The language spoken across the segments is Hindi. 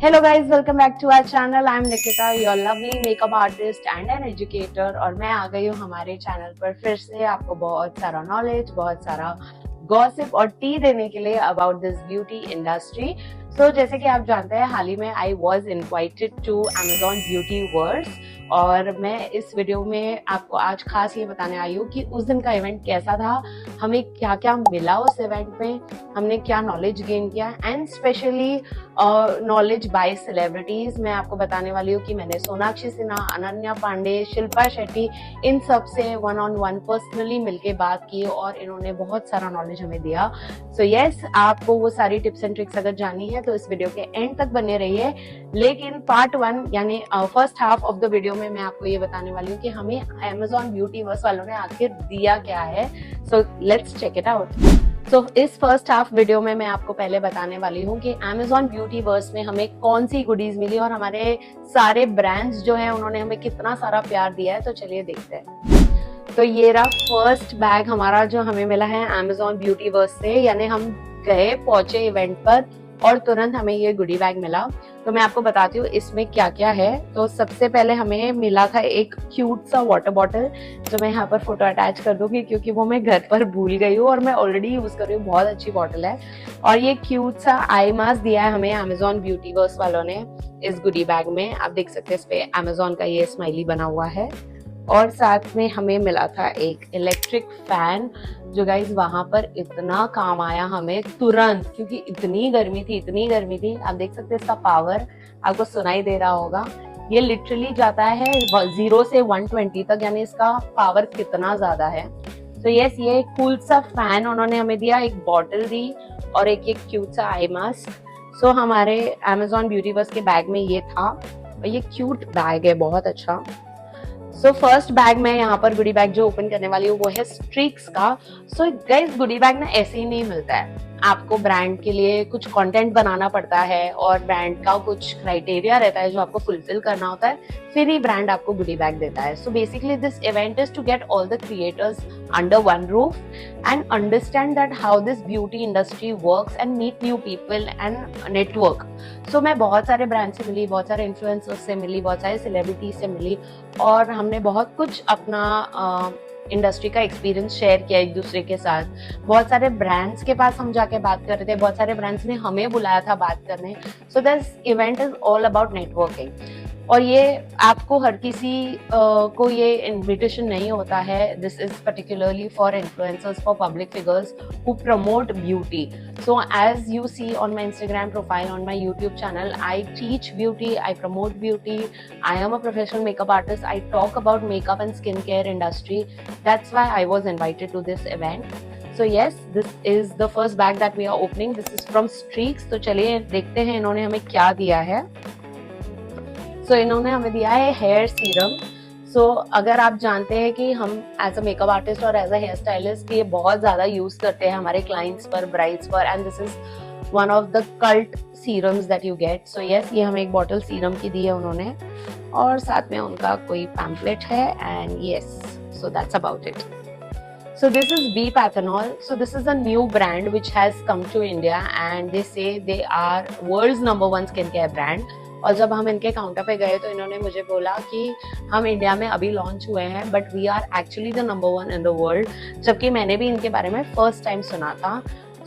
Hello guys, welcome back to our channel. I'm Nikita, your lovely makeup artist and an educator. और मैं आ गई हूँ हमारे चैनल पर फिर से आपको बहुत सारा नॉलेज, बहुत सारा गॉसिप और टी देने के लिए about this beauty industry. So जैसे कि आप जानते हैं, हाल ही में I was invited to Amazon beauty world और मैं इस वीडियो में आपको आज खास ये बताने आई हूँ कि उस दिन का इवेंट कैसा था, हमें क्या क्या मिला उस इवेंट में, हमने क्या नॉलेज गेन किया and specially knowledge by celebrities. मैं आपको बताने वाली हूँ कि मैंने सोनाक्षी सिन्हा, अनन्या पांडे, शिल्पा शेट्टी, इन सब से वन ऑन वन पर्सनली मिलके बात की और इन्होंने बहुत सारा नॉलेज हमें दिया। सो यस, आपको वो सारी टिप्स एंड ट्रिक्स अगर जाननी है तो इस वीडियो के एंड तक बने रहिए। लेकिन पार्ट 1 यानी first half of the video में मैं आपको ये बताने वाली हूँ कि हमें Amazon ब्यूटी वर्स वालों ने आखिर दिया क्या है। So let's check it out. तो इस फर्स्ट हाफ वीडियो में मैं आपको पहले बताने वाली हूँ कि Amazon ब्यूटी वर्स में हमें कौन सी गुडीज मिली और हमारे सारे ब्रांड्स जो हैं उन्होंने हमें कितना सारा प्यार दिया है। तो चलिए देखते हैं। तो ये रहा फर्स्ट बैग हमारा जो हमें मिला है Amazon ब्यूटी वर्स से, यानी हम पहुंचे इवेंट पर और तुरंत हमें ये गुडी बैग मिला। तो मैं आपको बताती हूँ इसमें क्या क्या है। तो सबसे पहले हमें मिला था एक क्यूट सा वाटर बॉटल, जो मैं यहाँ पर फोटो अटैच कर दूंगी क्योंकि वो मैं घर पर भूल गई हूँ और मैं ऑलरेडी यूज कर रही हूँ। बहुत अच्छी बॉटल है। और ये क्यूट सा आई मास्क दिया है हमें Amazon ब्यूटी वर्स वालों ने इस गुडी बैग में। आप देख सकते हैं इस पे Amazon का ये स्माइली बना हुआ है। और साथ में हमें मिला था एक इलेक्ट्रिक फैन, जो गाइज वहां पर इतना काम आया हमें तुरंत, क्योंकि इतनी गर्मी थी। आप देख सकते हैं इसका पावर आपको सुनाई दे रहा होगा। ये लिटरली जाता है 0 से 120 तक, यानी इसका पावर कितना ज्यादा है। तो यस, ये कूल सा फैन उन्होंने हमें दिया, एक बॉटल दी और एक क्यूट सा आई मास्क। सो हमारे Amazon ब्यूटी वर्स के बैग में ये था और ये क्यूट बैग है, बहुत अच्छा। सो फर्स्ट बैग मैं यहाँ पर गुडी बैग जो ओपन करने वाली हूँ वो है स्ट्रीक्स का। सो गाइस, गुडी बैग ना ऐसे ही नहीं मिलता है, आपको ब्रांड के लिए कुछ कंटेंट बनाना पड़ता है और ब्रांड का कुछ क्राइटेरिया रहता है जो आपको फुलफिल करना होता है, फिर ही ब्रांड आपको गुडी बैग देता है। So basically this event is to get all the creators under one roof and understand that how this beauty industry works and meet new people and network. So मैं बहुत सारे ब्रांड से मिली, बहुत सारे इन्फ्लुएंसर्स से मिली, बहुत सारे सेलिब्रिटीज से मिली और हमने बहुत कुछ अपना इंडस्ट्री का एक्सपीरियंस शेयर किया एक दूसरे के साथ। बहुत सारे ब्रांड्स के पास हम जाके बात कर रहे थे, बहुत सारे ब्रांड्स ने हमें बुलाया था बात करने। So this event is all about networking. और ये आपको हर किसी को ये इनविटेशन नहीं होता है। This is particularly for influencers, for public figures who promote beauty. So as you see on my Instagram profile, on my YouTube channel, I teach beauty, I promote beauty, I am a professional makeup artist, I talk about makeup and skincare industry. That's why I was invited to this event. So yes, this is the first bag that we are opening. This is from Streaks. तो चलिए देखते हैं इन्होंने हमें क्या दिया है। So इन्होंने हमें दिया है हेयर सीरम। सो अगर आप जानते हैं कि हम एज अ मेकअप आर्टिस्ट और एज अ हेयर स्टाइलिस्ट ये बहुत ज़्यादा यूज़ करते हैं हमारे क्लाइंट्स पर, ब्राइड्स पर, and this is one of the cult serums that you get. So yes, ये हमें एक बॉटल सीरम की दी है उन्होंने और साथ में उनका कोई पैम्पलेट है and yes, so that's about it. So this is Beep Ethanol. So this is a new brand which has come to India and they say they are world's #1 skincare brand. और जब हम इनके काउंटर पे गए तो इन्होंने मुझे बोला कि हम इंडिया में अभी लॉन्च हुए हैं but we are actually the #1 in the world, जबकि मैंने भी इनके बारे में फर्स्ट टाइम सुना था।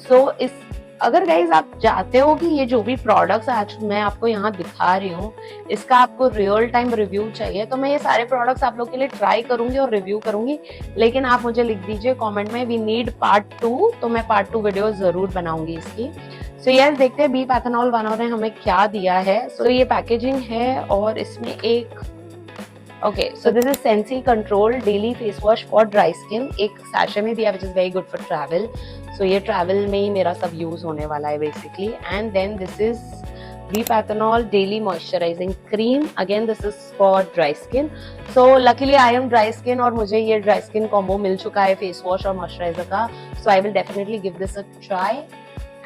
सो इस अगर गाइज आप चाहते हो कि ये जो भी प्रोडक्ट्स आज मैं आपको यहाँ दिखा रही हूँ इसका आपको रियल टाइम रिव्यू चाहिए तो मैं ये सारे प्रोडक्ट्स आप लोग के लिए ट्राई करूंगी और रिव्यू करूंगी। लेकिन आप मुझे लिख दीजिए कमेंट में वी नीड पार्ट 2, तो मैं पार्ट 2 वीडियो जरूर बनाऊंगी इसकी। सो यस, देखते हैं बीप एथेनॉल वालों ने हमें क्या दिया है। सो ये पैकेजिंग है और इसमें एक so this is sensi control daily face wash for dry skin, एक सैशे में दिया which is very good for travel. So ये ट्रैवल में ही मेरा सब यूज होने वाला है basically. And then this is Beep Ethanol Daily Moisturizing Cream. Again, this is for dry skin. So luckily I am dry skin और मुझे ये dry skin combo मिल चुका है फेस वॉश और मॉइस्चराइजर का। So I will definitely give this a try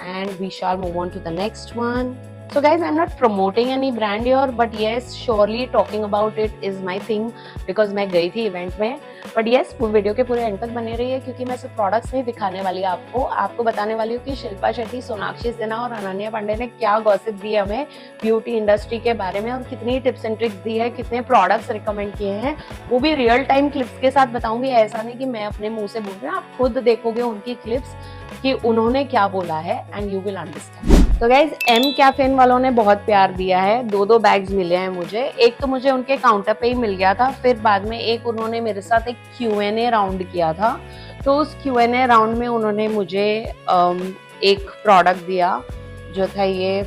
and we shall move on to the next one. So guys, I'm not promoting any brand here, but yes, surely talking about it is my thing because मैं गई थी इवेंट में. But yes, पूरे वीडियो के पूरे एंड तक बने रहिए क्योंकि मैं सिर्फ प्रोडक्ट्स नहीं दिखाने वाली आपको बताने वाली हूँ कि शिल्पा शेट्टी, सोनाक्षी सिन्हा और अनन्या पांडे ने क्या गॉसिप दी हमें ब्यूटी इंडस्ट्री के बारे में और कितनी टिप्स एंड ट्रिक्स दी है, कितने प्रोडक्ट्स रिकमेंड किए हैं, वो भी रियल टाइम क्लिप्स के साथ बताऊंगी. ऐसा नहीं कि मैं अपने मुंह से बोल रही हूँ, आप खुद देखोगे उनकी क्लिप्स कि उन्होंने क्या बोला है एंड यू विल अंडरस्टैंड. तो गाइज एम कैफेन वालों ने बहुत प्यार दिया है. दो बैग्स मिले हैं मुझे. एक तो मुझे उनके काउंटर पे ही मिल गया था, फिर बाद में एक उन्होंने मेरे साथ एक Q&A राउंड किया था. तो उस Q&A राउंड में उन्होंने मुझे एक प्रोडक्ट दिया जो था ये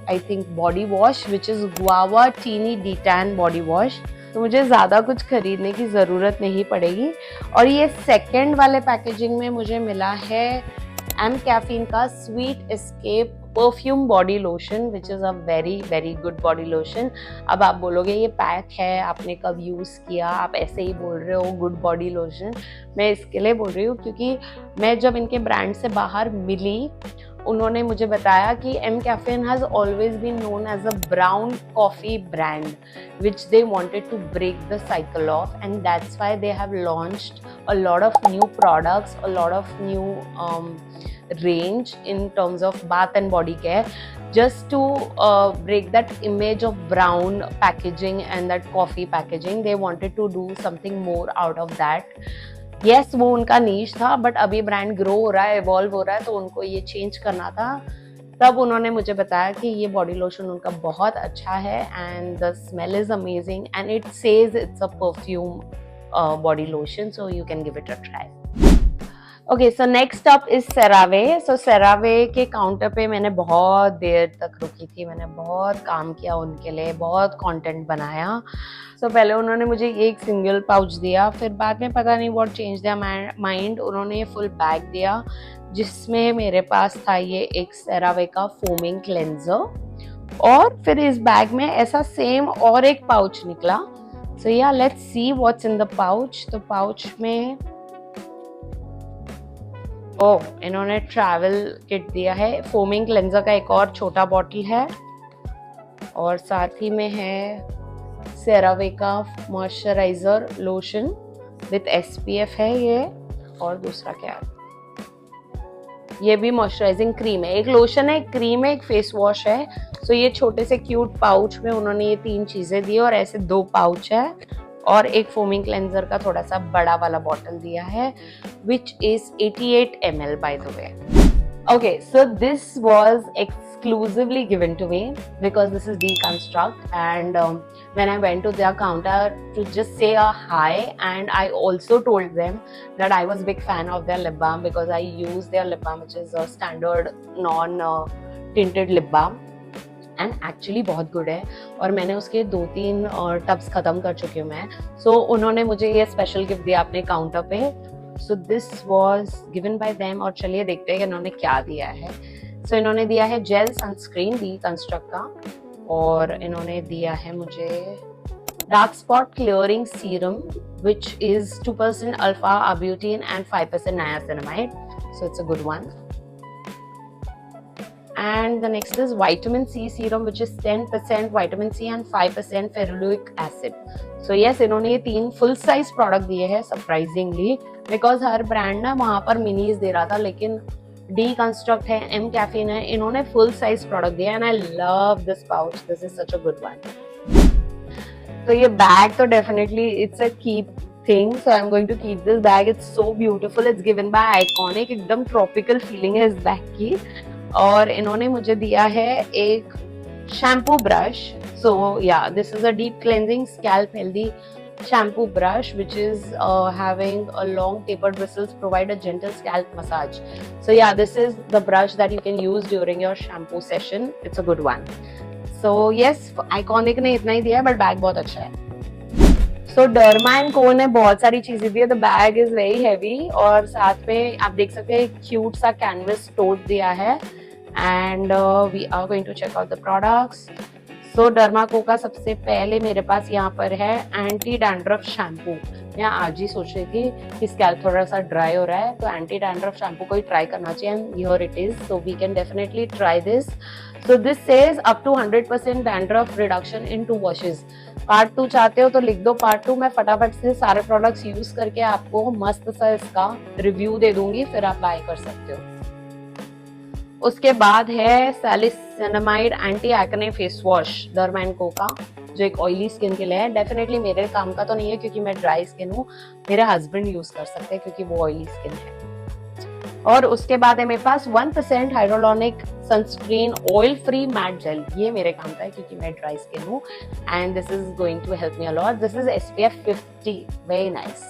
I think body wash which is guava teeny detan body wash. तो मुझे ज़्यादा कुछ खरीदने की ज़रूरत नहीं पड़ेगी. और ये सेकेंड वाले पैकेजिंग में मुझे मिला है एम कैफीन का sweet escape perfume body lotion which is a very very good body lotion. अब आप बोलोगे ये पैक है, आपने कब यूज़ किया, आप ऐसे ही बोल रहे हो गुड बॉडी लोशन. मैं इसके लिए बोल रही हूँ क्योंकि मैं जब इनके ब्रांड से बाहर मिली, उन्होंने मुझे बताया कि M caffeine has always been known as a brown coffee brand which they wanted to break the cycle of, and that's why they have launched a lot of new products, a lot of new range in terms of bath and body care, just to break that image of brown packaging and that coffee packaging. They wanted to do something more out of that. Yes, वो उनका नीश था, बट अभी ब्रांड ग्रो हो रहा है, इवॉल्व हो रहा है, तो उनको ये चेंज करना था. तब उन्होंने मुझे बताया कि ये बॉडी लोशन उनका बहुत अच्छा है and the smell is amazing and it says it's a perfume body lotion, so you can give it a try. Okay, so next up is CeraVe. So CeraVe के काउंटर पे मैंने बहुत देर तक रुकी थी. मैंने बहुत काम किया उनके लिए, बहुत कंटेंट बनाया. सो पहले उन्होंने मुझे एक सिंगल पाउच दिया, फिर बाद में पता नहीं व्हाट चेंज देयर माइंड, उन्होंने ये फुल बैग दिया जिसमें मेरे पास था ये एक सेरावे का फोमिंग क्लेंजर और फिर इस बैग में ऐसा सेम और एक पाउच निकला. सो yeah let's see what's in the pouch. तो पाउच में इन्होंने ट्रैवल किट दिया है. फोमिंग क्लेंजर का एक और छोटा बॉटल है और साथ ही में है सेरावे का मॉइस्चराइजर लोशन विथ SPF है ये. और दूसरा क्या है, ये भी मॉइस्चराइजिंग क्रीम है. एक लोशन है, एक क्रीम है, एक फेस वॉश है. सो ये छोटे से क्यूट पाउच में उन्होंने ये 3 चीजें दी और ऐसे 2 पाउच है और एक फोमिंग क्लेंजर का थोड़ा सा बड़ा वाला बॉटल दिया है which is 88 ml by the way. Okay, so this was exclusively given to me because this is Deconstruct, and when I went to their counter to just say a hi, and I also told them that I was a big fan of their lip balm because I use their lip balm which is a standard non tinted lip balm and actually बहुत गुड है और मैंने उसके 2-3 टब्स ख़त्म कर चुकी हूँ मैं. सो उन्होंने मुझे ये स्पेशल गिफ्ट दिया अपने काउंटर पे. So this was given by them और चलिए देखते हैं कि इन्होंने क्या दिया है. सो इन्होंने दिया है जेल सनस्क्रीन Deconstruct का और इन्होंने दिया है मुझे dark spot clearing serum which is 2% alpha arbutin and 5% niacinamide. So it's a good one. And the next is vitamin C serum which is 10% vitamin C and 5% ferulic acid. So yes, इन्होंने ये 3 full size product दिए हैं surprisingly because हर brand ना वहाँ पर minis दे रहा था, लेकिन Deconstruct है, M Caffeine है, इन्होंने full size product दिया and I love this pouch. This is such a good one. तो ये bag तो definitely it's a keep thing, so I'm going to keep this bag. It's so beautiful. It's given by Iconic. एकदम tropical feeling है इस bag की. और इन्होंने मुझे दिया है एक shampoo brush. So yeah this is a deep cleansing scalp healthy shampoo brush which is having a long tapered bristles, provide a gentle scalp massage. So yeah, this is the brush that you can use during your shampoo session. It's a good one. So yes, Iconic ने इतना ही दिया है बट बैग बहुत अच्छा है. So Derma & Co ने बहुत सारी चीजें दी है. The bag is very heavy और साथ में आप देख सकते हैं क्यूट सा कैनवस टोट दिया है. And we are going to check out the products. So Derma Co का सबसे पहले मेरे पास यहाँ पर है एंटी डैंड्रफ शैम्पू. मैं आज ही सोच रही थी कि स्कैल्प थोड़ा सा ड्राई हो रहा है तो एंटी डैंड्रफ शैम्पू को ही ट्राई करना चाहिए. And here it is. So we can definitely try this. So this says up to 100% dandruff reduction in 2 washes. Part 2 चाहते हो तो लिख दो पार्ट 2, मैं फटाफट से सारे प्रोडक्ट्स यूज करके आपको मस्त सा इसका रिव्यू दे दूंगी, फिर आप बाय कर सकते हो। उसके बाद है सैलिसिनामाइड anti acne face wash derma and co का, जो एक ऑयली स्किन के लिए है। डेफिनेटली मेरे काम का तो नहीं है क्योंकि मैं ड्राई स्किन हूँ, मेरे हस्बैंड यूज कर सकते हैं क्योंकि वो ऑयली स्किन है। और उसके बाद है मेरे पास 1% hyaluronic sunscreen oil free matte gel, ये मेरे काम का है क्योंकि मैं ड्राई स्किन हूँ, and this is going to help me a lot. This is SPF 50, very nice.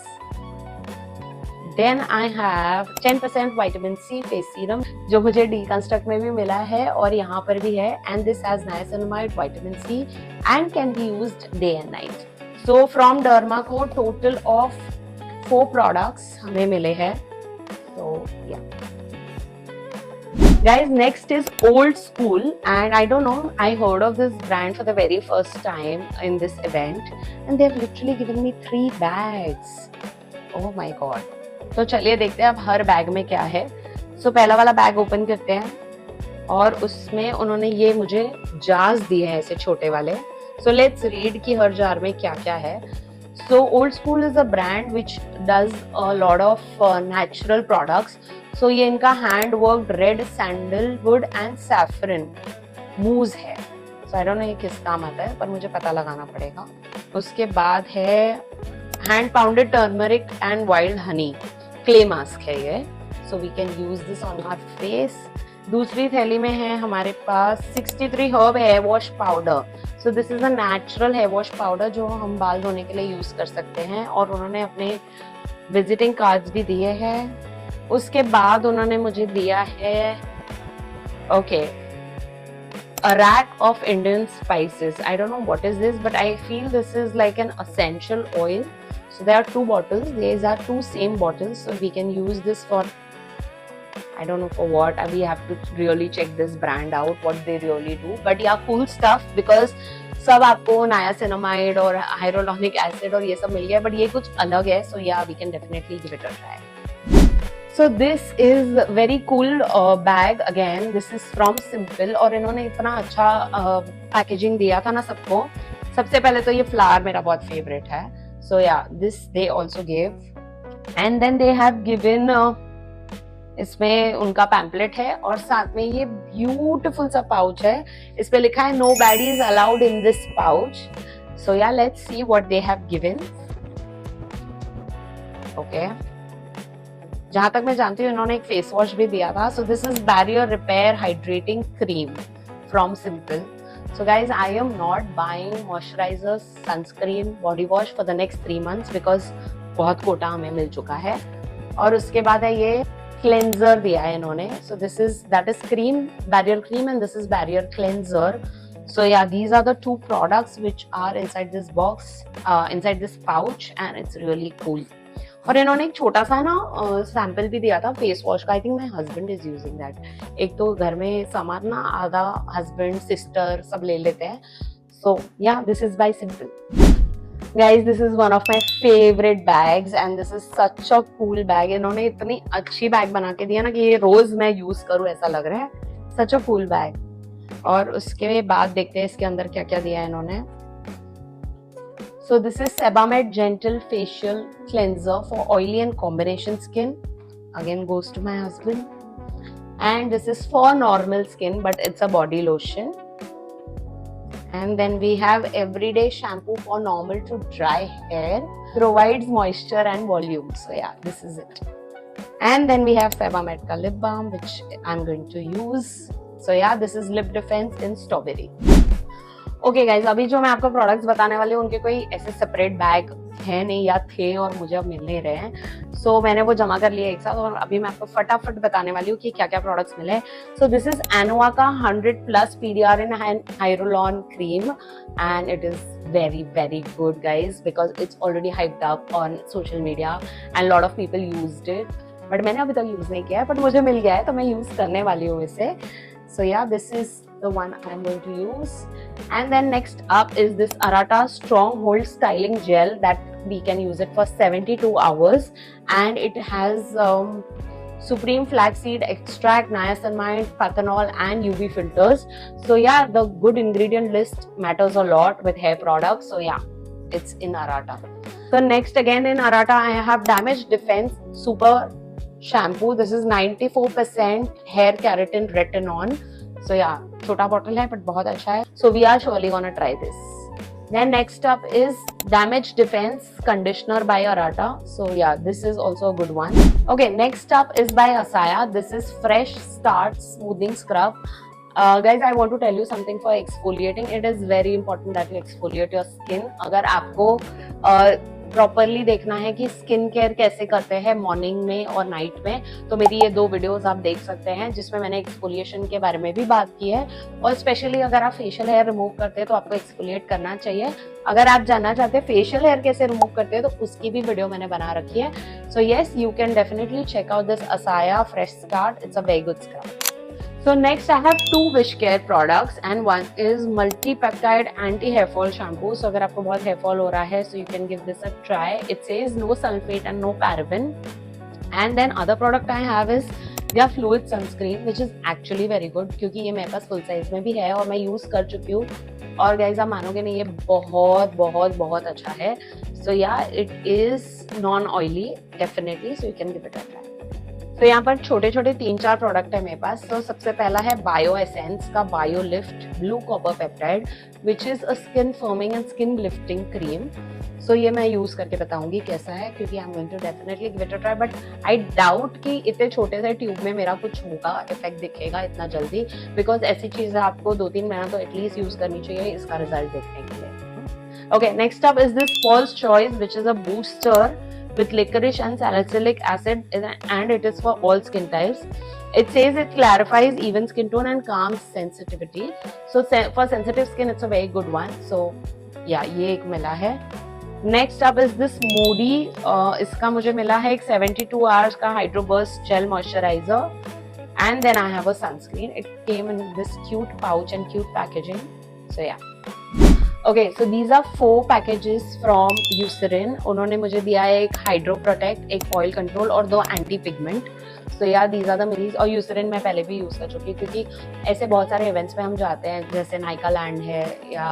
Then I have 10% vitamin C face serum, जो मुझे डीकंस्ट्रक्ट में भी मिला है और यहाँ पर भी है, and this has niacinamide, vitamin C and can be used day and night. So from derma को टोटल ऑफ 4 प्रोडक्ट्स हमें मिले हैं। So yeah, guys, next is Old School, and I don't know, I heard of this brand for the very first time in this event, and they've literally given me 3 bags. Oh my god. तो चलिए देखते हैं अब हर बैग में क्या है। So पहला वाला बैग ओपन करते हैं और उसमें उन्होंने ये मुझे जार्स दिए हैं ऐसे छोटे वाले। So let's read कि हर जार में क्या क्या है। So Old School is a brand which does a lot of natural products. So ये इनका hand worked red sandalwood and saffron mousse है। So I don't know ये किस काम आता है, पर मुझे पता लगाना पड़ेगा। उसके बाद है hand pounded turmeric and wild honey clay mask है ये। So we can use this on our face. दूसरी थैली में है हमारे पास 63 herb hair wash powder. So this is a natural hair wash powder जो हम बाल धोने के लिए यूज कर सकते हैं, और उन्होंने अपने विजिटिंग कार्ड्स भी दिए हैं। उसके बाद उन्होंने मुझे दिया है okay a rack of Indian spices. I don't know what is this, but I feel this is like an essential oil. So there are 2 bottles. These are 2 same bottles, so we can use this for I don't know for what. We have to really check this brand out, what they really do. But yeah, cool stuff because सब आपको niacinamide और hyaluronic acid और ये सब मिल गया, but ये कुछ अलग है. So yeah, we can definitely give it a try. So this is very cool bag again. This is from Simple और इन्होंने इतना अच्छा पैकेजिंग दिया था ना सबको। सबसे पहले तो ये फ्लावर मेरा बहुत फेवरेट है। So yeah, this they also gave, and then they have given इसमें उनका पैम्पलेट है और साथ में ये ब्यूटीफुल सा पाउच है। इस पे लिखा है no baddies allowed in this pouch. So yeah let's see what they have given. Okay, जहां तक मैं जानती हूँ इन्होंने एक फेस वॉश भी दिया था। सो this is barrier repair hydrating cream from simple. So guys, I am not buying moisturizer, sunscreen, body wash for the next 3 months because बहुत कोटा हमें मिल चुका है। और उसके बाद है ये क्लेंजर दिया है इन्होंने। So this is that is cream, barrier cream, and this is barrier cleanser. So yeah, these are the 2 products which are inside this box, inside this pouch, and it's really cool. और इन्होंने एक छोटा सा ना सैंपल भी दिया था फेस वॉश का। I think my husband is using that. एक तो घर में सामान ना आधा हस्बैंड सिस्टर सब ले लेते हैं। सो yeah this is by simple. Guys, this is one of my favorite bags and this is such a cool bag. इन्होंने इतनी अच्छी बैग बना के दिया ना कि ये रोज मैं यूज करूँ ऐसा लग रहा है। Such a cool bag. और उसके बाद देखते हैं इसके अंदर क्या क्या दिया है इन्होंने। So this is Sebamed Gentle Facial Cleanser for oily and combination skin. Again goes to my husband. And this is for normal skin, but it's a body lotion. And then we have everyday shampoo for normal to dry hair. Provides moisture and volume. So yeah, this is it. And then we have Sebamed ka lip balm, which I'm going to use. So yeah, this is Lip Defense in Strawberry. Okay guys, अभी जो मैं आपको प्रोडक्ट्स बताने वाली हूँ उनके कोई ऐसे सेपरेट बैग है नहीं या थे और मुझे अब मिल नहीं रहे हैं। सो मैंने वो जमा कर लिया एक साथ और अभी मैं आपको फटाफट बताने वाली हूँ कि क्या क्या प्रोडक्ट्स मिले। सो दिस इज एनोवा का 100+ PDR in hydrolon cream and it is very very good guys because it's already hyped up on social media and lot of people used it, but मैंने अभी तक यूज नहीं किया है, but मुझे मिल गया है तो मैं यूज करने वाली हूँ इसे। So yeah, this is the one I'm going to use. And then next up is this Arata Stronghold Styling Gel that we can use it for 72 hours and it has Supreme flaxseed extract, niacinamide, phenol, and UV filters. So yeah, the good ingredient list matters a lot with hair products. So yeah, it's in Arata. So next again in Arata, I have Damage Defense Super Shampoo. This is 94% hair keratin retin-on. So yeah, छोटा bottle है but बहुत अच्छा है. So we are surely gonna try this. Then next up is Damage Defense Conditioner by Arata. So yeah, this is also a good one. Okay, next up is by Asaya. This is Fresh Start Smoothing Scrub. Guys, I want to tell you something for exfoliating. It is very important that you exfoliate your skin. अगर आपको प्रॉपरली देखना है कि स्किन केयर कैसे करते हैं मॉर्निंग में और नाइट में, तो मेरी ये 2 वीडियोस आप देख सकते हैं जिसमें मैंने एक्सफोलिएशन के बारे में भी बात की है. और स्पेशली अगर आप फेशियल हेयर रिमूव करते हैं तो आपको एक्सफोलिएट करना चाहिए. अगर आप जानना चाहते हैं फेशियल हेयर कैसे रिमूव करते हैं तो उसकी भी वीडियो मैंने बना रखी है. So yes, you can definitely check out this Asaya Fresh Start. It's a very good scrub. So next I have 2 wish care products and one is multi-peptide anti-hair fall shampoo. So अगर आपको बहुत hair fall हो रहा है, so you can give this a try. It says no sulfate and no paraben. And then other product I have is their fluid sunscreen, which is actually very good क्योंकि ये मेरे पास full size में भी है और मैं use कर चुकी हूँ. और guys आप मानोगे नहीं, ये बहुत बहुत बहुत अच्छा है. So yeah, it is non-oily definitely, so you can give it a try. तो यहाँ पर छोटे छोटे 3-4 प्रोडक्ट है मेरे पास. तो सबसे पहला है बायो एसेंस का bio lift blue copper peptide, which is a skin firming and skin lifting cream. So ये मैं यूज करके बताऊंगी कैसा है क्योंकि I am going to definitely give it a try, but I doubt कि इतने छोटे से ट्यूब में मेरा कुछ होगा इफेक्ट दिखेगा इतना जल्दी, बिकॉज ऐसी चीजें आपको 2-3 महीना तो एटलीस्ट यूज करनी चाहिए इसका रिजल्ट देखने के लिए. Okay, next up is this false choice which is a booster with licorice and salicylic acid and it is for all skin types. It says it clarifies even skin tone and calms sensitivity. So for sensitive skin it's a very good one. So yeah, ये एक मिला है. Next up is this Moody. इसका मुझे मिला है एक 72 hours का Hydro Burst Gel Moisturizer and then I have a sunscreen. It came in this cute pouch and cute packaging. So yeah. Okay, so these are 4 packages from Eucerin. उन्होंने मुझे दिया है एक हाइड्रो प्रोटेक्ट, एक ऑयल कंट्रोल और 2 एंटी पिगमेंट. सो या दीज आर द मिनीज. और Eucerin मैं पहले भी यूज कर चुकी हूँ क्योंकि ऐसे बहुत सारे इवेंट्स में हम जाते हैं, जैसे नाइका लैंड है या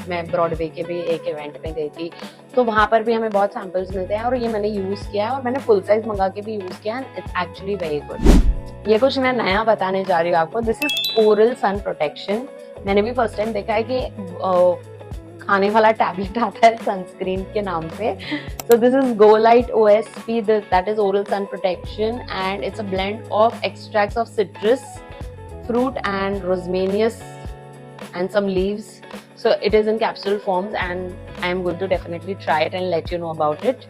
मैं ब्रॉडवे के भी एक इवेंट में गई थी, तो वहाँ पर भी हमें बहुत सैम्पल्स मिलते हैं और ये मैंने यूज किया है और मैंने फुल साइज मंगा के भी यूज किया है. It's actually very good. ये कुछ मैं नया बताने जा रही हूँ आपको. This is oral sun protection. मैंने भी फर्स्ट टाइम देखा है कि खाने वाला टैबलेट आता है सनस्क्रीन के नाम पे. So this is GoLite OSP, that is oral sun protection and it's a blend of extracts of citrus fruit and rosmarinus and some leaves. So it is in capsule forms and I am going to definitely try it and let you know about it.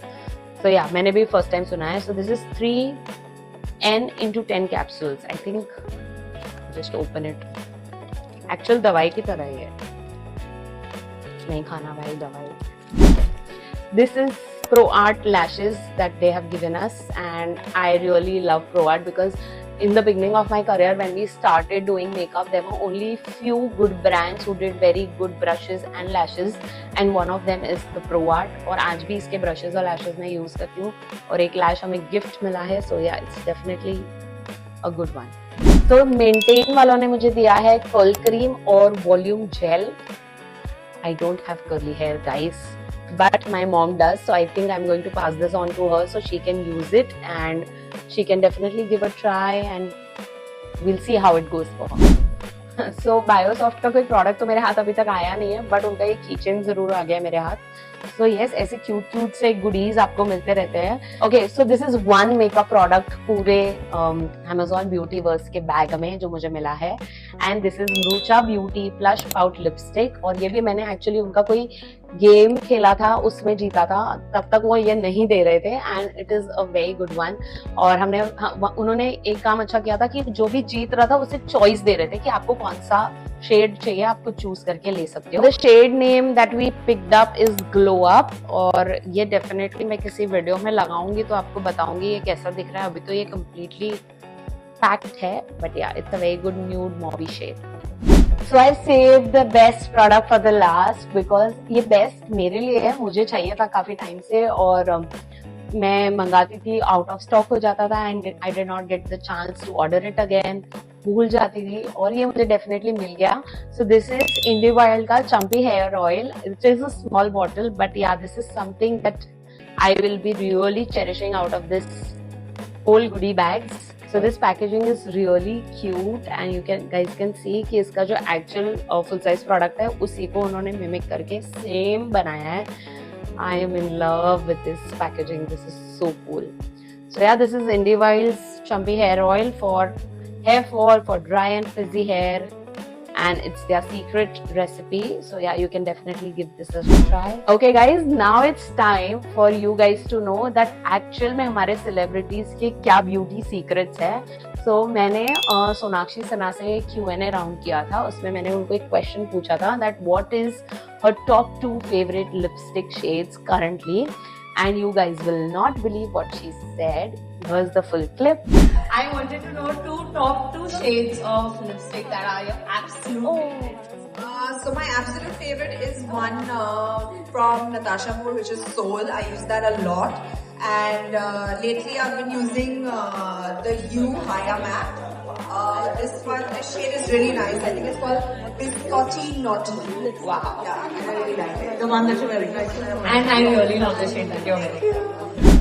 So yeah, मैंने भी first time सुना है. So this is 3N into 10 capsules. I think just open it. Actual दवाई की तरह ही है. नहीं खाना भाई दवाई. This is ProArt lashes that they have given us and I really love ProArt because in the beginning of my career when we started doing makeup there were only few good brands who did very good brushes and lashes and one of them is the ProArt. और आज भी इसके brushes और lashes मैं use करती हूँ और एक lash हमें gift मिला है. So yeah, it's definitely a good one. So Maintain वालों ने मुझे दिया है curl cream और volume gel. I don't have curly hair guys, but my mom does, so I think I'm going to pass this on to her so she can use it and she can definitely give a try and we'll see how it goes for her. So Biosoft का कोई प्रोडक्ट तो मेरे हाथ अभी तक आया नहीं है, बट उनका एक कीचेन जरूर आ गया मेरे हाथ. सो यस, ऐसे क्यूट से गुडीज आपको मिलते रहते हैं. Okay, so this is one makeup product पूरे Amazon ब्यूटीवर्स के बैग में जो मुझे मिला है and this is Murucha beauty plush pout lipstick. और ये भी मैंने एक्चुअली उनका कोई गेम खेला था उसमें जीता था, तब तक वो ये नहीं दे रहे थे and it is a very good one. और उन्होंने एक काम अच्छा किया था कि जो भी जीत रहा था उसे चॉइस दे रहे थे कि आपको कौन सा शेड चाहिए, आपको चूज करके ले सकते हो. The shade name that we picked up is glow up और ये डेफिनेटली मैं किसी वीडियो में लगाऊंगी तो आपको बताऊंगी ये कैसा दिख रहा है. अभी तो ये कम्प्लीटली पैक्ड है, but yeah it's a very good nude mauve shade. So I saved the best product for the last because ये बेस्ट मेरे लिए है, मुझे चाहिए था काफी टाइम से और मैं मंगाती थी, आउट ऑफ स्टॉक हो जाता था and I did not get the chance to order it again, भूल जाती थी, और ये मुझे डेफिनेटली मिल गया. सो दिस इज इंडिवाइल का champi hair oil. It is a small bottle but yeah this is something that I will be really cherishing out of this whole goodie bags. So this packaging is really cute and you guys can see कि इसका जो actual full size product है उसी को उन्होंने mimic करके same बनाया है. I am in love with this packaging. This is so cool. So yeah, this is Indivile's Chumpy Hair Oil for hair fall, for dry and frizzy hair. And it's their secret recipe, so yeah, you can definitely give this a try. Okay guys, now it's time for you guys to know that actual में हमारे celebrities के क्या beauty secrets है. So मैंने सोनाक्षी सिन्हा से Q&A राउंड किया था, उसमें मैंने उनको एक क्वेश्चन पूछा था that what is her top 2 favorite lipstick shades currently, and you guys will not believe what she said. Here's the full clip. I wanted to know top two shades of lipstick that are your absolute favorite. So my absolute favorite is one from Natasha Moore, which is Soul. I use that a lot, and lately I've been using the Hue Haya Matte. This shade is really nice. I think it's called Biscotti Naughty. Wow. Yeah, I really like it. The one that you're wearing. And I really love the shade that you're wearing.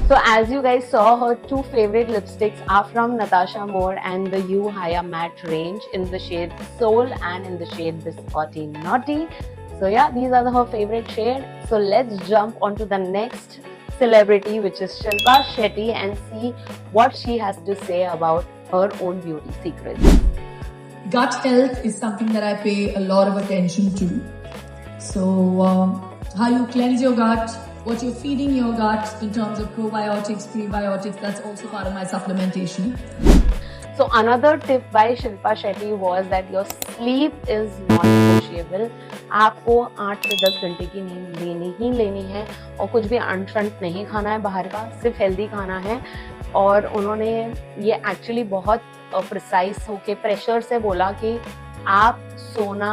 So as you guys saw, her 2 favorite lipsticks are from Natasha Moore and the Hue Haya Matte range in the shade Soul and in the shade Biscotti Naughty. So yeah, these are her favorite shade. So let's jump onto the next celebrity, which is Shilpa Shetty, and see what she has to say about her own beauty secrets. Gut health is something that I pay a lot of attention to. So how you cleanse your gut, what you're feeding your gut in terms of probiotics, prebiotics, that's also part of my supplementation. So another tip by Shilpa Shetty was that your sleep is non-negotiable. आपको 8 से 10 घंटे की नींद लेनी ही लेनी है, और कुछ भी अनशंट नहीं खाना है बाहर का, सिर्फ हेल्दी खाना है. और उन्होंने ये एक्चुअली बहुत प्रिसाइज होके प्रेशर से बोला कि आप सोना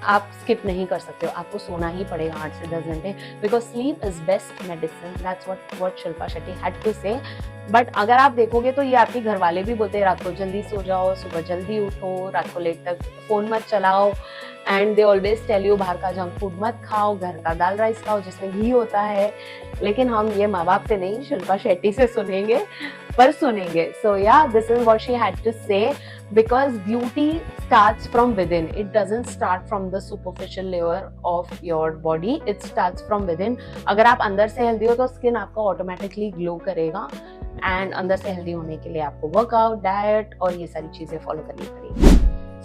आप स्किप नहीं कर सकते हो, आपको सोना ही पड़ेगा 8 से 10 घंटे, because sleep is best medicine. That's what Shilpa Shetty had to say. But अगर आप देखोगे तो ये आपके घर वाले भी बोलते हैं रात को जल्दी सो जाओ, सुबह जल्दी उठो, रात को लेट तक फोन मत चलाओ, and they always tell you बाहर का जंक फूड मत खाओ, घर का दाल राइस खाओ जिसमें घी होता है. लेकिन हम ये माँ बाप से नहीं, शिल्पा शेट्टी से सुनेंगे, पर सुनेंगे. So yeah, this is what she had to say, because beauty starts from within. It doesn't start from the superficial layer of your body. It starts from within. अगर आप अंदर से हेल्दी हो तो स्किन आपका ऑटोमेटिकली ग्लो करेगा, एंड अंदर से हेल्दी होने के लिए आपको वर्कआउट, डाइट और ये सारी चीजें फॉलो करनी पड़ेगी.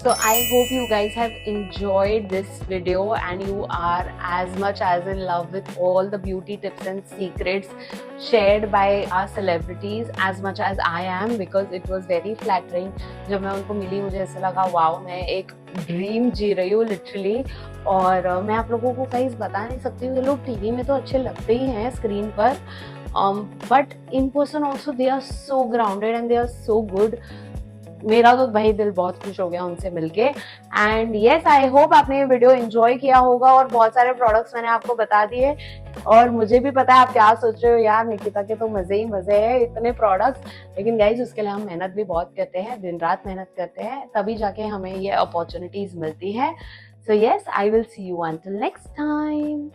So I hope you guys have enjoyed this video and you are as much as in love with all the beauty tips and secrets shared by our celebrities as much as I am, because it was very flattering. जब मैं उनको मिली मुझे ऐसा लगा वाओ, मैं एक ड्रीम जी रही हूँ लिटरली. और मैं आप लोगों को कहीं बता नहीं सकती हूँ, लोग टीवी में तो अच्छे लगते ही हैं स्क्रीन पर, but in person also they are so grounded and they are so good. मेरा तो भाई दिल बहुत खुश हो गया उनसे मिलके. एंड यस, आई होप आपने ये वीडियो एंजॉय किया होगा, और बहुत सारे प्रोडक्ट्स मैंने आपको बता दिए, और मुझे भी पता है आप क्या सोच रहे हो, यार निकिता के तो मजे ही मजे हैं, इतने प्रोडक्ट्स. लेकिन गाइज उसके लिए हम मेहनत भी बहुत करते हैं, दिन रात मेहनत करते हैं, तभी जाके हमें ये अपॉर्चुनिटीज मिलती है. So yes, I will see you until next time.